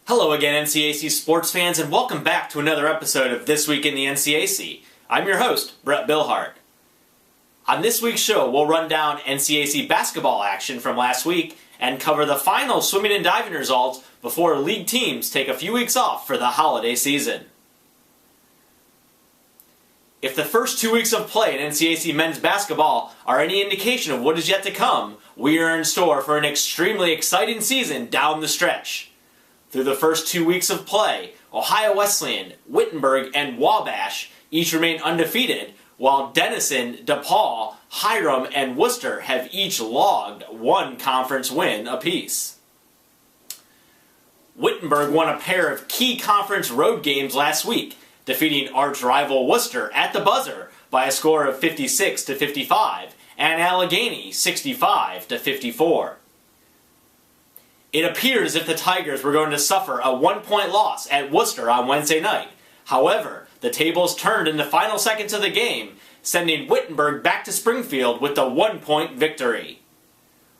Hello again, NCAC sports fans, and welcome back to another episode of This Week in the NCAC. I'm your host, Brett Billhart. On this week's show, we'll run down NCAC basketball action from last week and cover the final swimming and diving results before league teams take a few weeks off for the holiday season. If the first 2 weeks of play in NCAC men's basketball are any indication of what is yet to come, we are in store for an extremely exciting season down the stretch. Through the first 2 weeks of play, Ohio Wesleyan, Wittenberg, and Wabash each remain undefeated, while Denison, DePaul, Hiram, and Worcester have each logged one conference win apiece. Wittenberg won a pair of key conference road games last week, defeating arch-rival Worcester at the buzzer by a score of 56-55, and Allegheny 65-54. It appeared as if the Tigers were going to suffer a one-point loss at Worcester on Wednesday night. However, the tables turned in the final seconds of the game, sending Wittenberg back to Springfield with the one-point victory.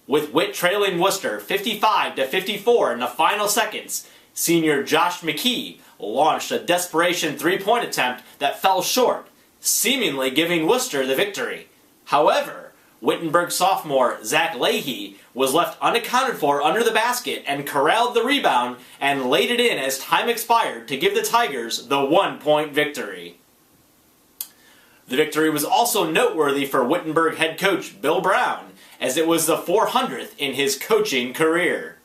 With Witt trailing Worcester 55-54 in the final seconds, senior Josh McKee launched a desperation three-point attempt that fell short, seemingly giving Worcester the victory. However, Wittenberg sophomore Zach Leahy was left unaccounted for under the basket and corralled the rebound and laid it in as time expired to give the Tigers the one-point victory. The victory was also noteworthy for Wittenberg head coach Bill Brown, as it was the 400th in his coaching career.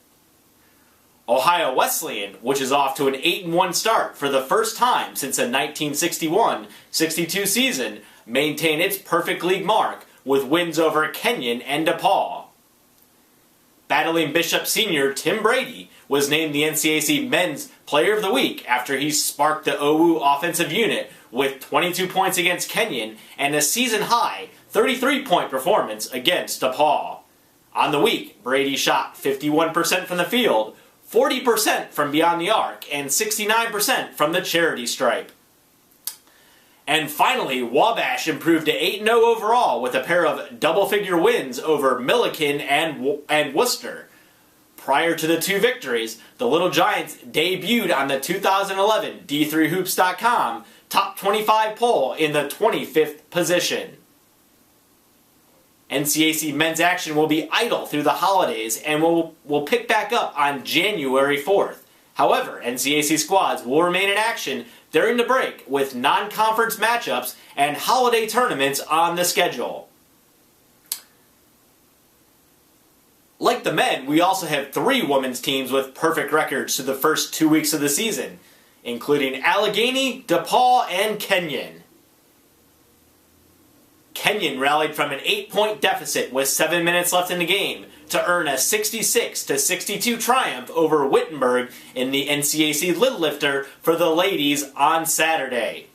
Ohio Wesleyan, which is off to an 8-1 start for the first time since the 1961-62 season, maintained its perfect league mark with wins over Kenyon and DePaul. Battling Bishop senior Tim Brady was named the NCAC Men's Player of the Week after he sparked the OU offensive unit with 22 points against Kenyon and a season-high 33-point performance against DePaul. On the week, Brady shot 51% from the field, 40% from beyond the arc, and 69% from the charity stripe. And finally, Wabash improved to 8-0 overall with a pair of double-figure wins over Milliken and Worcester. Prior to the two victories, the Little Giants debuted on the 2011 D3Hoops.com Top 25 poll in the 25th position. NCAC men's action will be idle through the holidays and will pick back up on January 4th. However, NCAC squads will remain in action during the break with non-conference matchups and holiday tournaments on the schedule. Like the men, we also have 3 women's teams with perfect records through the first 2 weeks of the season, including Allegheny, DePaul, and Kenyon. Kenyon rallied from an 8-point deficit with 7 minutes left in the game to earn a 66-62 triumph over Wittenberg in the NCAC Lid Lifter for the ladies on Saturday.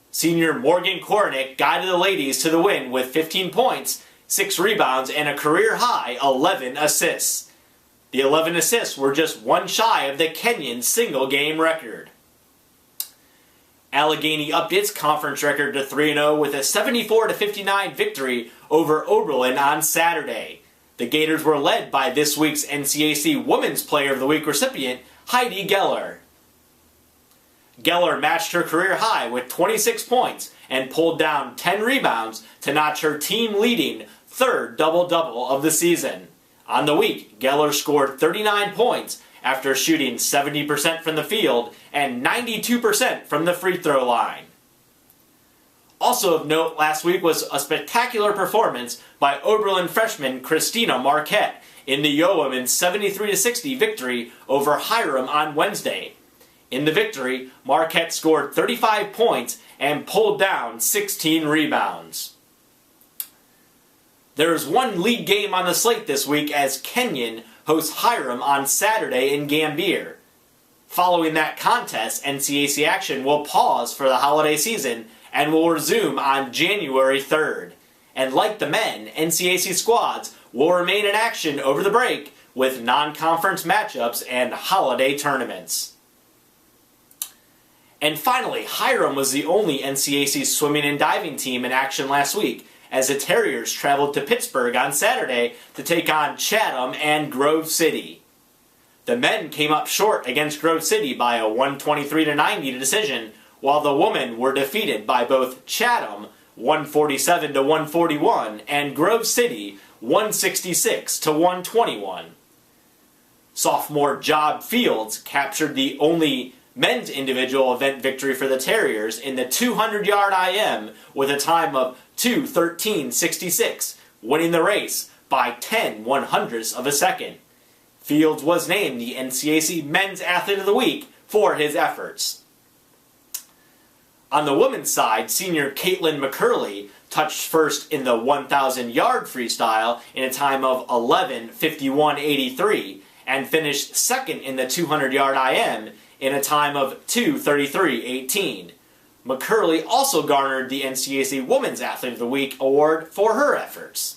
Senior Morgan Kornick guided the ladies to the win with 15 points, 6 rebounds, and a career-high 11 assists. The 11 assists were just one shy of the Kenyon single-game record. Allegheny upped its conference record to 3-0 with a 74-59 victory over Oberlin on Saturday. The Gators were led by this week's NCAC Women's Player of the Week recipient, Heidi Geller. Geller matched her career high with 26 points and pulled down 10 rebounds to notch her team-leading third double-double of the season. On the week, Geller scored 39 points after shooting 70% from the field and 92% from the free throw line. Also of note last week was a spectacular performance by Oberlin freshman Christina Marquette in the Yeoman's 73-60 victory over Hiram on Wednesday. In the victory, Marquette scored 35 points and pulled down 16 rebounds. There is one league game on the slate this week as Kenyon hosts Hiram on Saturday in Gambier. Following that contest, NCAC action will pause for the holiday season and will resume on January 3rd. And like the men, NCAC squads will remain in action over the break with non-conference matchups and holiday tournaments. And finally, Hiram was the only NCAC swimming and diving team in action last week, as the Terriers traveled to Pittsburgh on Saturday to take on Chatham and Grove City. The men came up short against Grove City by a 123-90 decision, while the women were defeated by both Chatham 147-141 and Grove City 166-121. Sophomore Job Fields captured the only men's individual event victory for the Terriers in the 200-yard IM with a time of 2:13.66, winning the race by 10/100ths of a second. Fields was named the NCAC Men's Athlete of the Week for his efforts. On the women's side, senior Caitlin McCurley touched first in the 1,000-yard freestyle in a time of 11:51.83 and finished second in the 200-yard IM in a time of 2:33.18. McCurley also garnered the NCAC Women's Athlete of the Week award for her efforts.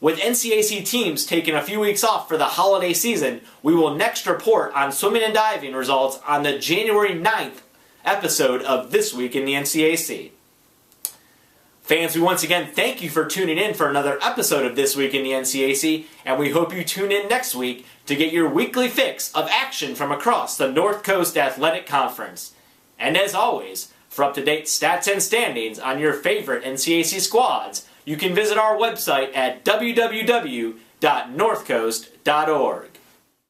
With NCAC teams taking a few weeks off for the holiday season, we will next report on swimming and diving results on the January 9th episode of This Week in the NCAC. Fans, we once again thank you for tuning in for another episode of This Week in the NCAC, and we hope you tune in next week to get your weekly fix of action from across the North Coast Athletic Conference. And as always, for up-to-date stats and standings on your favorite NCAC squads, you can visit our website at www.northcoast.org.